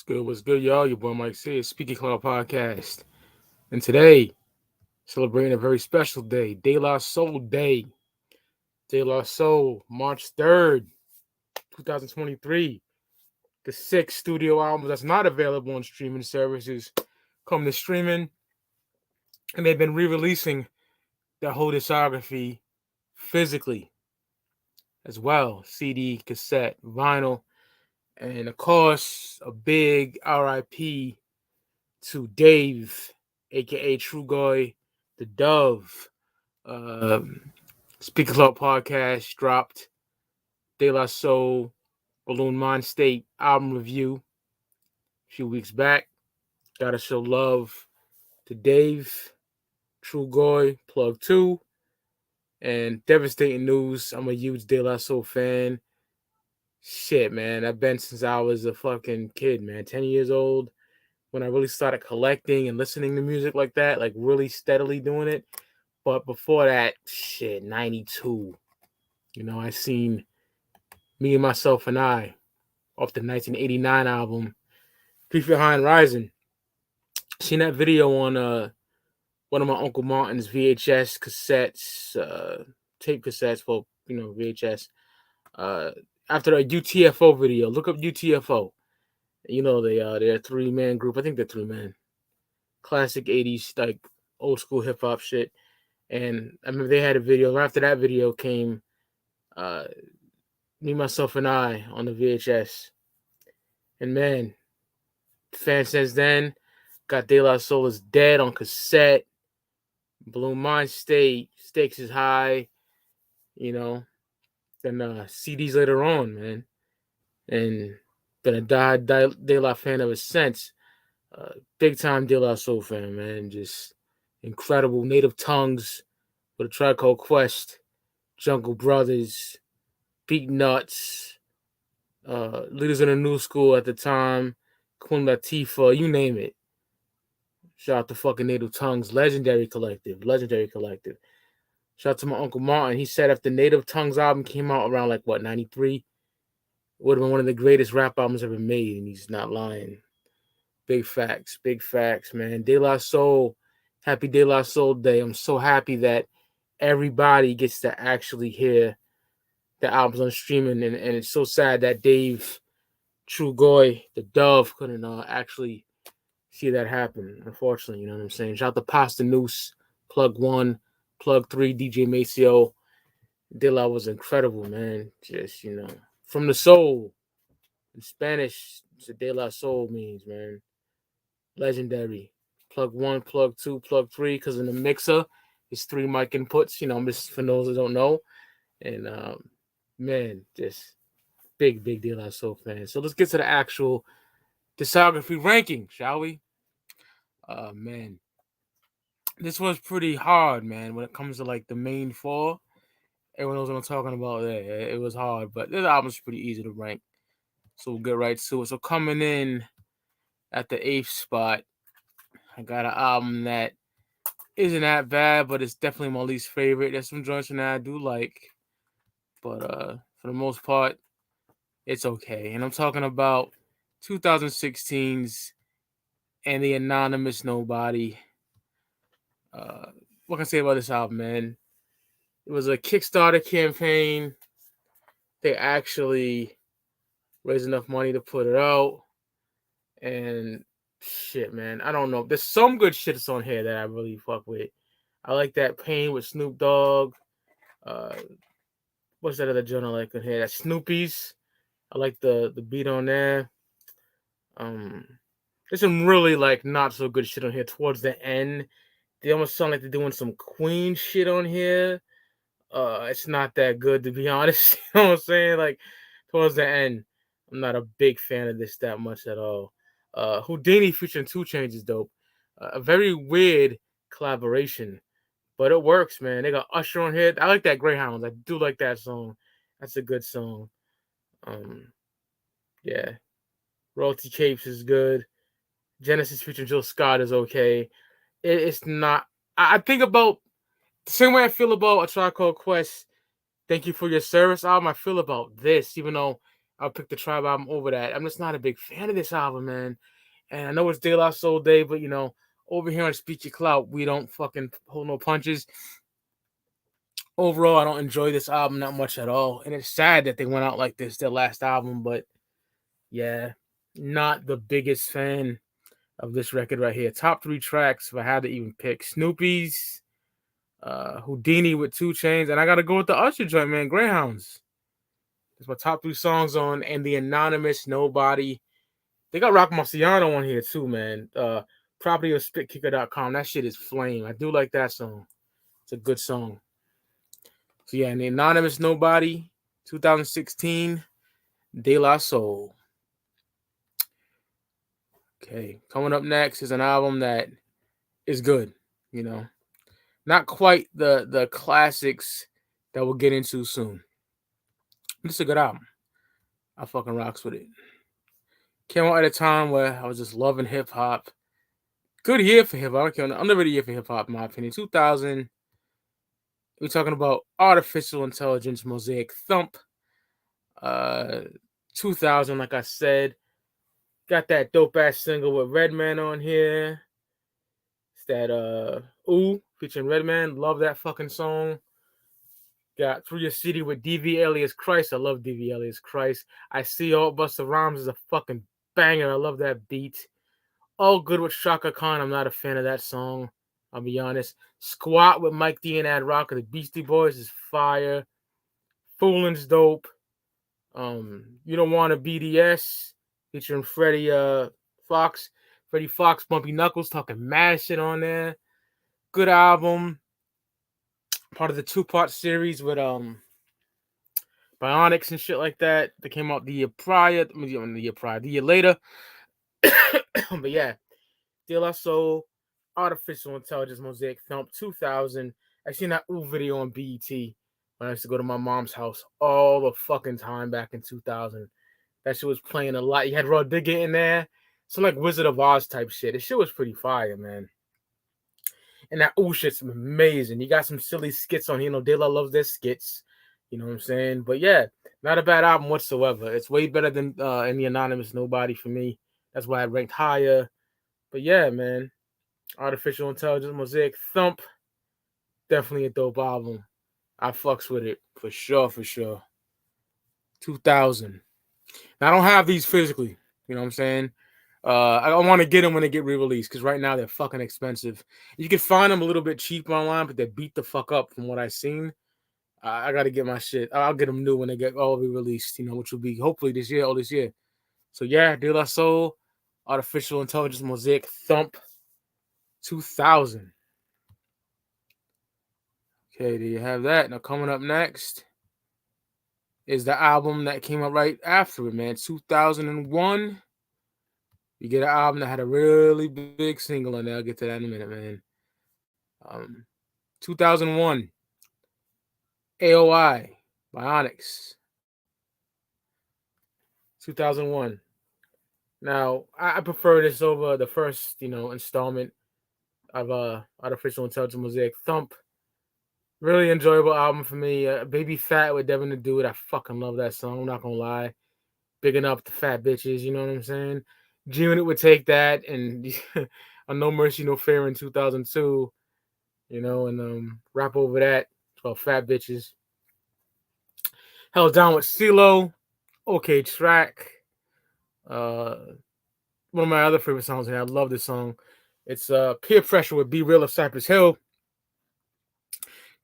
What's good, y'all? Your boy Mike Sears, Speaking Clout Podcast. And today, celebrating a very special day, De La Soul Day. De La Soul, March 3rd, 2023. The sixth studio album that's not available on streaming services come to streaming. And they've been re-releasing their whole discography physically as well. CD, cassette, vinyl. And of course, a big R.I.P. to Dave, aka Trugoy, the Dove. Speaker Club podcast dropped De La Soul, Buhloone Mindstate album review a few weeks back. Gotta show love to Dave, Trugoy, Plug 2. And devastating news, I'm a huge De La Soul fan. Shit, man, I've been since I was a fucking kid, man, 10 years old. When I really started collecting and listening to music like that, like really steadily doing it. But before that, shit, 92. I seen Me and Myself and I off the 1989 album, Beef Behind Rising. Seen that video on one of my Uncle Martin's VHS cassettes, tape cassettes for, VHS. After a UTFO video, look up UTFO. They're a three-man group. I think they're three-man. Classic 80s, like, old school hip-hop shit. And I remember they had a video. After that video came Me, Myself, and I on the VHS. And man, fan since then, got De La Soul is Dead on cassette. Buhloone Mindstate, Stakes is High. Then CDs later on, man. And been a De La fan ever since. Big time De La Soul fan, man. Just incredible. Native Tongues with a Tribe Called Quest, Jungle Brothers, Beat Nuts, Leaders in the New School at the time, Queen Latifah, you name it. Shout out to fucking Native Tongues, legendary collective. Shout out to my Uncle Martin. He said if the Native Tongues album came out around 93, it would have been one of the greatest rap albums ever made, and he's not lying. Big facts, man. De La Soul, happy De La Soul Day. I'm so happy that everybody gets to actually hear the albums on streaming, and it's so sad that Dave Trugoy, the Dove, couldn't actually see that happen, unfortunately. You know what I'm saying? Shout out to Pasta Noose, Plug 1, Plug 3, DJ Maceo. De La was incredible, man. Just, from the soul. In Spanish, it's a De La Soul means, man. Legendary. Plug 1, Plug 2, Plug 3, because in the mixer, it's 3 mic inputs, just for those that don't know. And, man, just big De La Soul fan. So let's get to the actual discography ranking, shall we? Man. This was pretty hard, man, when it comes to, the main four. Everyone knows what I'm talking about there. It was hard, but this album's pretty easy to rank. So we'll get right to it. So coming in at the 8th spot, I got an album that isn't that bad, but it's definitely my least favorite. There's some joints in that I do like, but for the most part, it's okay. And I'm talking about 2016's And the Anonymous Nobody. What can I say about this album, man? It was a Kickstarter campaign. They actually raised enough money to put it out. And shit, man, I don't know. There's some good shit that's on here that I really fuck with. I like that Pain with Snoop Dogg. What's that other joint I like on here? That Snoopy's. I like the beat on there. There's some really not so good shit on here towards the end. They almost sound like they're doing some Queen shit on here. It's not that good, to be honest. You know what I'm saying? Towards the end, I'm not a big fan of this that much at all. Houdini featuring 2 Chainz is dope. A very weird collaboration, but it works, man. They got Usher on here. I like that Greyhounds. I do like that song. That's a good song. Yeah. Royalty Capes is good. Genesis featuring Jill Scott is okay. It's not. I think about the same way I feel about A Tribe Called Quest, Thank You for Your Service album. I feel about this, even though I'll pick the Tribe album over that. I'm just not a big fan of this album, man. And I know it's De La Soul Day, but over here on Speak Your Clout, we don't fucking hold no punches. Overall, I don't enjoy this album that much at all. And it's sad that they went out like this, their last album, but yeah, not the biggest fan of this record right here. Top 3 tracks, if I had to even pick: Snoopy's, Houdini with 2 Chainz, and I gotta go with the Usher joint, man, Greyhounds. That's my top 3 songs on, and the Anonymous Nobody. They got Rock Marciano on here too, man. Property of spitkicker.com. That shit is flame. I do like that song. It's a good song. So yeah, and the Anonymous Nobody, 2016, De La Soul. Okay, coming up next is an album that is good, Not quite the classics that we'll get into soon. It's a good album. I fucking rocks with it. Came out at a time where I was just loving hip hop. Good year for hip hop. Another year for hip hop, in my opinion. 2000. We're talking about Artificial Intelligence, Mosaic Thump. 2000, like I said, got that dope ass single with Redman on here. It's that Ooh featuring Redman. Love that fucking song. Got Through Your City with DV Alias Christ. I love DV Alias Christ. I See All Busta Rhymes is a fucking banger. I love that beat. All Good with Shaka Khan. I'm not a fan of that song. I'll be honest. Squat with Mike D and Ad Rock of the Beastie Boys is fire. Foolin's dope. You Don't Want a BDS featuring Freddie Fox. Freddie Fox, Bumpy Knuckles, talking mad shit on there. Good album. Part of the 2-part series with Bionics and shit like that. They came out the year later. But yeah, De La Soul, Artificial Intelligence, Mosaic Thump, 2000. I seen that Ooh video on BET when I used to go to my mom's house all the fucking time back in 2000. That shit was playing a lot. You had Raw Digger in there. Some like Wizard of Oz type shit. This shit was pretty fire, man. And that Ooh shit's amazing. You got some silly skits on here. De La loves their skits. You know what I'm saying? But yeah, not a bad album whatsoever. It's way better than In the Anonymous Nobody for me. That's why I ranked higher. But yeah, man. Artificial Intelligence, Mosaic Thump. Definitely a dope album. I fucks with it. For sure. 2000. Now, I don't have these physically. You know what I'm saying? I want to get them when they get re-released because right now they're fucking expensive. You can find them a little bit cheap online, but they beat the fuck up from what I've seen. I got to get my shit. I'll get them new when they get all re-released, which will be hopefully this year or this year. So yeah, De La Soul, Artificial Intelligence, Mosaic Thump, 2000. Okay, there you have that. Now coming up next is the album that came out right after it, man. 2001. You get an album that had a really big single on there. I'll get to that in a minute, man. 2001. AOI. Bionics. 2001. Now, I prefer this over the first, installment of Artificial Intelligence Mosaic Thump. Really enjoyable album for me. Baby Fat with Devin the Dude. I fucking love that song. I'm not gonna lie. Bigging up the fat bitches, you know what I'm saying? G-Unit would take that and on No Mercy, No Fear in 2002, and rap over that. It's called Fat Bitches. Held Down with CeeLo. Okay track. One of my other favorite songs, and I love this song. It's Peer Pressure with Be Real of Cypress Hill.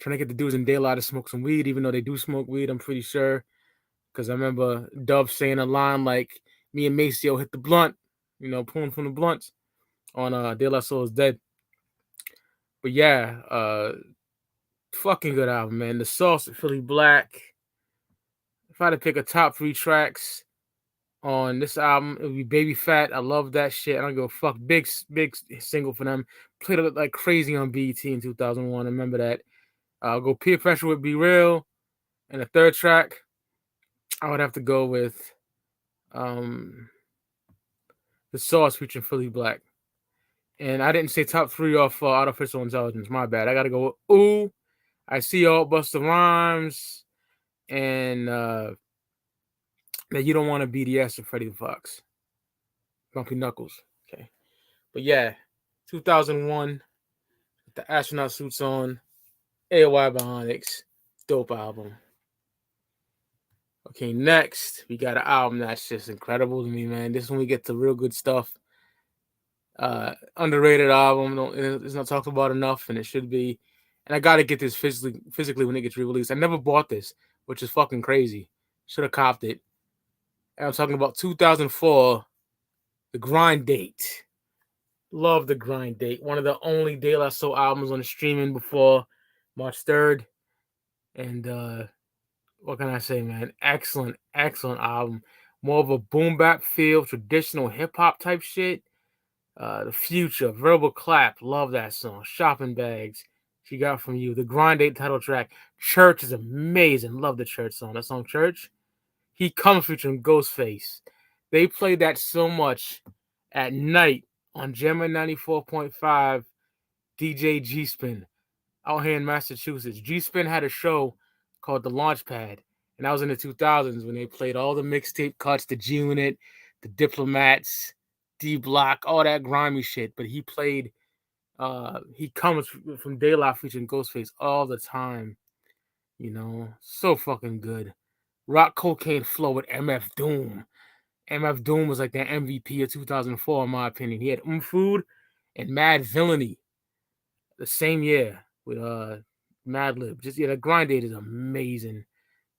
Trying to get the dudes in daylight to smoke some weed, even though they do smoke weed, I'm pretty sure. Because I remember Dove saying a line like, me and Maceo hit the blunt, pulling from the blunts on De La Soul's Dead. But yeah, fucking good album, man. The Sauce with Philly Black. If I had to pick a top 3 tracks on this album, it would be Baby Fat. I love that shit. I don't give a fuck. Big single for them. Played it like crazy on BET in 2001. I remember that. I'll go Peer Pressure with Be Real. And the third track, I would have to go with The Sauce featuring Philly Black. And I didn't say top 3 off Artificial Intelligence. My bad. I got to go with Ooh, I See All Busta Rhymes, and that you don't want to BDS or Freddie Fox. Bumpy Knuckles. Okay. But yeah, 2001, the astronaut suits on, AOI Bionics, dope album. Okay, next, we got an album that's just incredible to me, man. This is when we get to real good stuff. Underrated album. It's not talked about enough, and it should be. And I got to get this physically when it gets re-released. I never bought this, which is fucking crazy. Should have copped it. And I'm talking about 2004, The Grind Date. Love The Grind Date. One of the only De La Soul albums on the streaming before March 3rd. And what can I say, man? Excellent, excellent album. More of a boom bap feel, traditional hip hop type shit. The Future, Verbal Clap, love that song. Shopping Bags, She Got From You. The Grind Date title track, Church is amazing. Love the Church song. That song, Church. He Comes featuring Ghostface. They played that so much at night on Gemma 94.5 DJ G-Spin out here in Massachusetts. G-Spin had a show called The Launchpad, and that was in the 2000s when they played all the mixtape cuts, the G-Unit, the Diplomats, D-Block, all that grimy shit. But he played, He Comes from De La featuring Ghostface all the time. You know, so fucking good. Rock Cocaine Flow with MF Doom. MF Doom was like the MVP of 2004, in my opinion. He had Food and Mad Villainy the same year with Madlib. Just the Grind Date is amazing.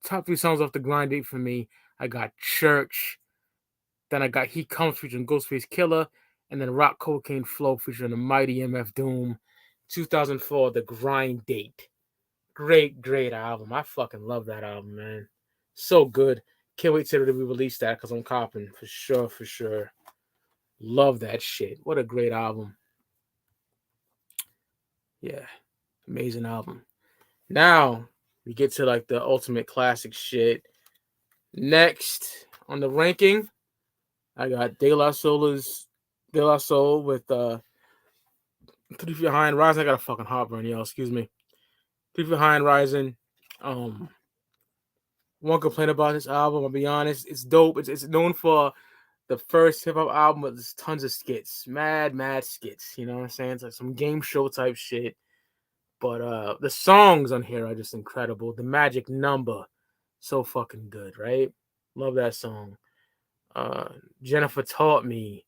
Top 3 songs off the Grind Date for me. I got Church. Then I got He Comes featuring Ghostface Killer. And then Rock Cocaine Flow featuring the mighty MF Doom. 2004, The Grind Date. Great, great album. I fucking love that album, man. So good. Can't wait till we release that because I'm copping. For sure, for sure. Love that shit. What a great album. Yeah. Amazing album. Now, we get to like the ultimate classic shit. Next on the ranking, I got De La Soul with 3 Feet High and Rising. I got a fucking heartburn, y'all. Excuse me. 3 Feet High and Rising. Won't complain about this album. I'll be honest. It's dope. It's known for the first hip hop album with tons of skits. Mad skits. You know what I'm saying? It's like some game show type shit. But the songs on here are just incredible. The Magic Number, so fucking good, right? Love that song. Jennifer Taught Me,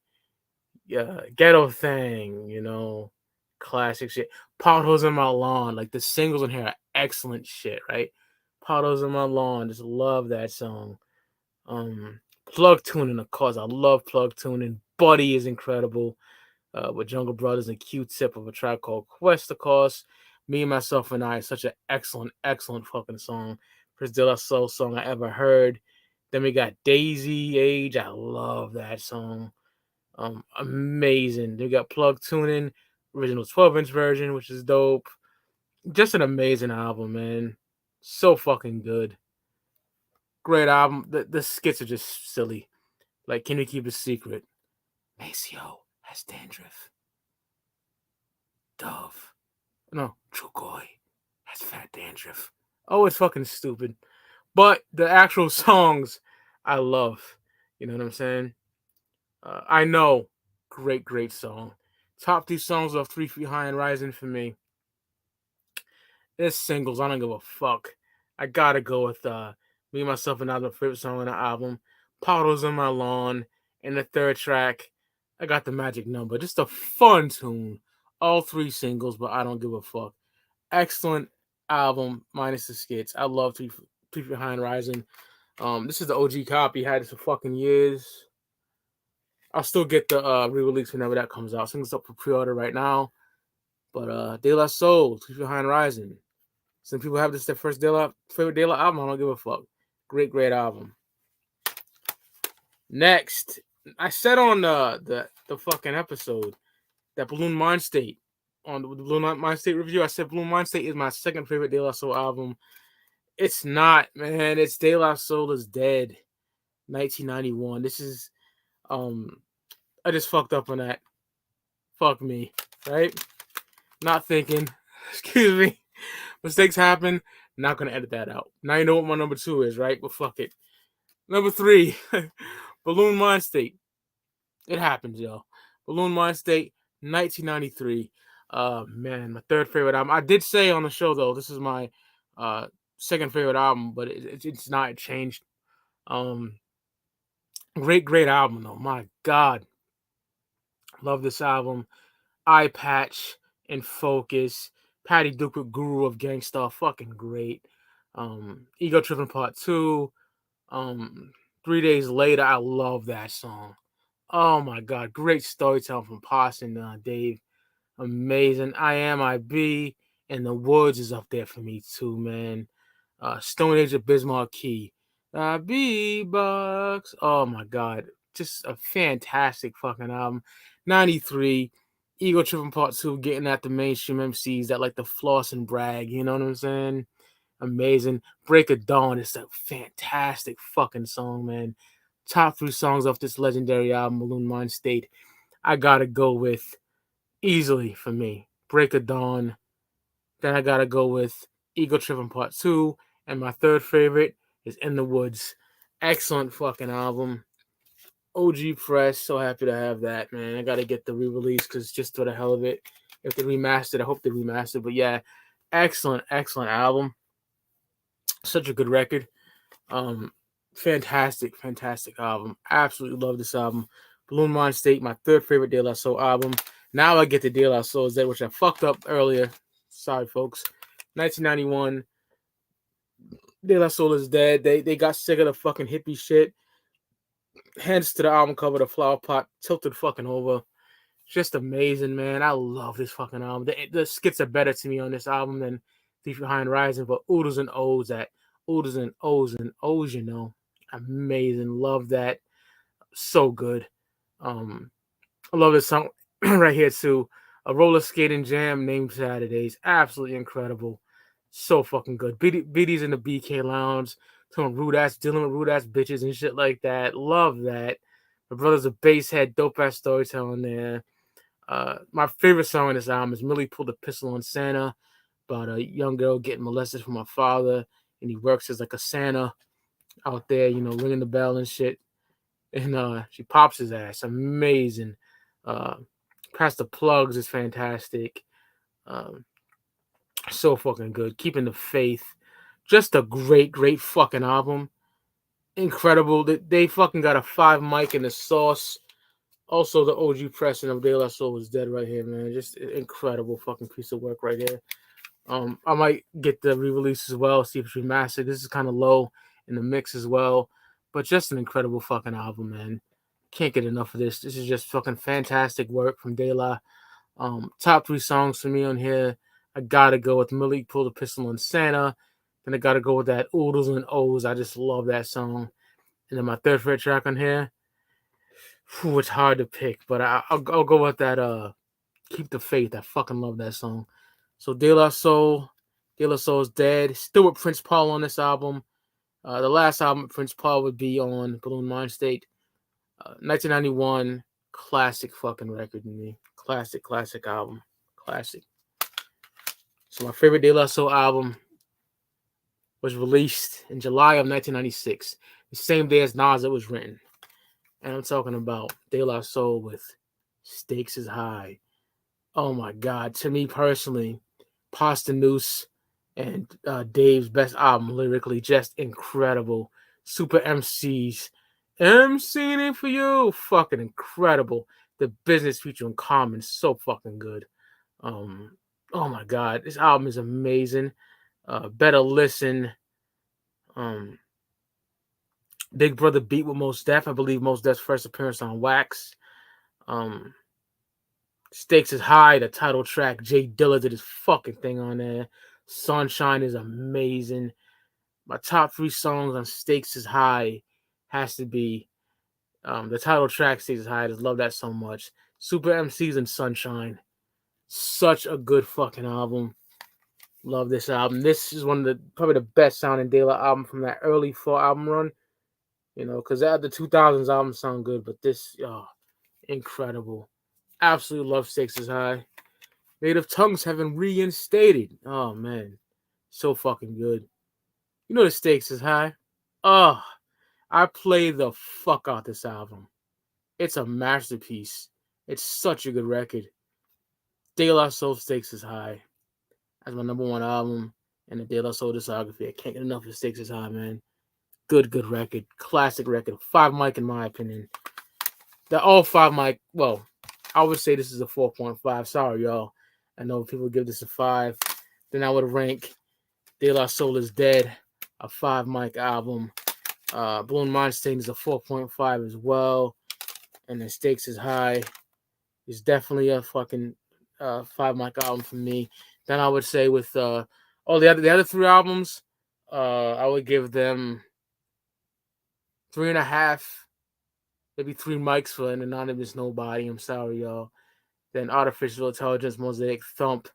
yeah, Ghetto Thing, you know, classic shit. Potholes in My Lawn, like the singles on here are excellent shit, right? Potholes in My Lawn, just love that song. Plug Tuning, of course, I love Plug Tuning. Buddy is incredible. With Jungle Brothers and Q-Tip of a track called Quest, of course. Me, Myself, and I, such an excellent, excellent fucking song. First De La Soul song I ever heard. Then we got Daisy Age. I love that song. Amazing. They got Plug Tuning, original 12-inch version, which is dope. Just an amazing album, man. So fucking good. Great album. The skits are just silly. Like, Can We Keep a Secret? Maceo has dandruff. Dove. No, Trugoy has fat dandruff. Oh, it's fucking stupid. But the actual songs, I love. You know what I'm saying? I Know. Great, great song. Top 3 songs off 3 Feet High and Rising for me. It's singles. I don't give a fuck. I gotta go with Me, Myself, and I, my favorite song on the album. Potholes in My Lawn. And the third track, I got The Magic Number. Just a fun tune. All 3 singles, but I don't give a fuck. Excellent album, minus the skits. I love 3 Feet High and Rising. This is the OG copy. Had it for fucking years. I'll still get the re-release whenever that comes out. Things up for pre-order right now. But De La Soul, 3 Feet High and Rising. Some people have this their first favorite De La album. I don't give a fuck. Great, great album. Next, I said on the fucking episode that Buhloone Mindstate, on the Buhloone Mindstate review, I said Buhloone Mindstate is my second favorite De La Soul album. It's not, man. It's De La Soul is Dead, 1991. This is, I just fucked up on that. Fuck me, right? Not thinking. Excuse me. Mistakes happen. Not gonna edit that out. Now you know what my number 2 is, right? But fuck it. Number 3, Buhloone Mindstate. It happens, yo. Buhloone Mindstate, 1993. Man, my third favorite album. I did say on the show though, this is my second favorite album, but it's not. It changed. Um, great album though. My God, love this album. Eye Patch and Focus. Patty Duke with Guru of Gangstar, fucking great. Ego Trippin' Part 2. 3 Days Later, I love that song. Oh my God, great storytelling from Poss and Dave. Amazing. I Am I.B. and The Woods is up there for me too, man. Stone Age of Bismarck Key. B-Bucks. Oh my God. Just a fantastic fucking album. 93. Ego Trippin' Part 2, getting at the mainstream MCs that like the floss and brag, you know what I'm saying? Amazing. Break of Dawn is a fantastic fucking song, man. Top 3 songs off this legendary album, Buhloone Mindstate. I gotta go with, easily for me, Break of Dawn. Then I gotta go with Ego Trippin' Part 2. And my third favorite is In the Woods. Excellent fucking album. OG Press, so happy to have that, man. I gotta get the re-release because just for the hell of it. If they remastered, I hope they remastered. But yeah, excellent album. Such a good record. Fantastic album. Absolutely love this album. Buhloone Mindstate, my third favorite De La Soul album. Now I get to De La Soul's Dead, which I fucked up earlier. Sorry, folks. 1991. De La Soul is Dead. They got sick of the fucking hippie shit. Hence to the album cover, the flower pot tilted fucking over. Just amazing, man. I love this fucking album. The skits are better to me on this album than Thief Behind Rising, but Oodles and O's, you know. Amazing. Love that. So good. I love this song right here too. A roller skating jam named Saturdays. Absolutely incredible. So fucking good. BD's in the BK Lounge. Some rude ass, dealing with rude ass bitches and shit like that. Love that. My brother's a bass head, dope ass storytelling there. My favorite song on this album is Millie Pulled a Pistol on Santa, about a young girl getting molested from her father, and he works as like a Santa out there, you know, ringing the bell and shit. And she pops his ass. Amazing. Uh, Past the Plugs is fantastic. Um, so fucking good. Keeping the Faith. Just a great fucking album. Incredible. They fucking got a 5 mic in the sauce. Also, the OG pressing of De La Soul is Dead right here, man. Just incredible fucking piece of work right here. I might get the re-release as well, see if it's remastered. This is kind of low in the mix as well, but just an incredible fucking album, man. Can't get enough of this. This is just fucking fantastic work from De La. Top 3 songs for me on here. I gotta go with Malik Pull the Pistol on Santa. Then I gotta go with that Oodles and O's. I just love that song. And then my third favorite track on here, it's hard to pick, but I'll go with that Keep the Faith. I fucking love that song. So De La Soul's Dead. Still with Prince Paul on this album. The last album Prince Paul would be on Buhloone Mindstate. 1991, classic fucking record to me. Classic album. Classic. So my favorite De La Soul album was released in July of 1996. The same day as Nas it was written. And I'm talking about De La Soul with Stakes is High. Oh my God. To me personally, Pasta Noose and Dave's best album lyrically, just incredible. Super MCs. MCing for you. Fucking incredible. The business featuring Common, so fucking good. Oh my God. This album is amazing. Better Listen. Big Brother Beat with Mos Def. I believe Mos Def's first appearance on Wax. Stakes is High, the title track. Jay Dilla did his fucking thing on there. Sunshine is amazing. My top 3 songs on Stakes is High has to be the title track, Stakes is High. I just love that so much. Super MCs and Sunshine. Such a good fucking album. Love this album. This is one of the probably the best sounding De La album from that early 4 album run. You know, because the 2000s albums sound good, but this, incredible. Absolutely love Stakes is High. Native Tongues have been reinstated. Oh, man. So fucking good. You know the Stakes is High. Oh, I play the fuck out this album. It's a masterpiece. It's such a good record. De La Soul Stakes is High. That's my number one album in the De La Soul discography. I can't get enough of Stakes is High, man. Good record. Classic record. 5 mic in my opinion. They're all 5 mic. Well, I would say this is a 4.5. Sorry, y'all. I know people give this a 5. Then I would rank De La Soul is Dead, a 5 mic album. Buhloone Mindstate is a 4.5 as well. And the Stakes is High is definitely a fucking 5 mic album for me. Then I would say with the other 3 albums, I would give them 3.5, maybe 3 mics for an Anonymous Nobody. I'm sorry, y'all. Then Artificial Intelligence, Mosaic Thump,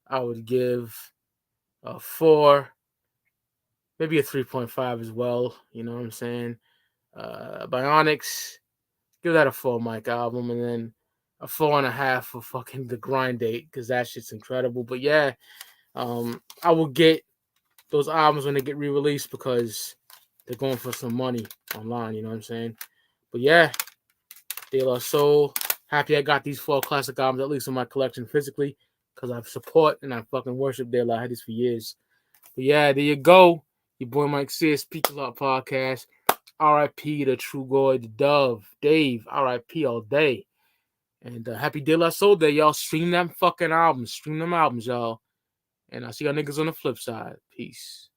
I would give a 4, maybe a 3.5 as well. You know what I'm saying? Bionics, give that a 4 mic album, and then a 4.5 for fucking The Grind Date, because that shit's incredible. But yeah, I will get those albums when they get re-released because they're going for some money online, you know what I'm saying? But yeah, De La Soul. Happy I got these 4 classic albums, at least in my collection physically, because I support and I fucking worship De La. I had these for years. But yeah, there you go. Your boy Mike Sears, Speak a Lot Podcast. R.I.P. to Trugoy, the Dove, Dave. R.I.P. all day. And happy De La Soul Day, y'all. Stream them fucking albums. Stream them albums, y'all. And I'll see y'all niggas on the flip side. Peace.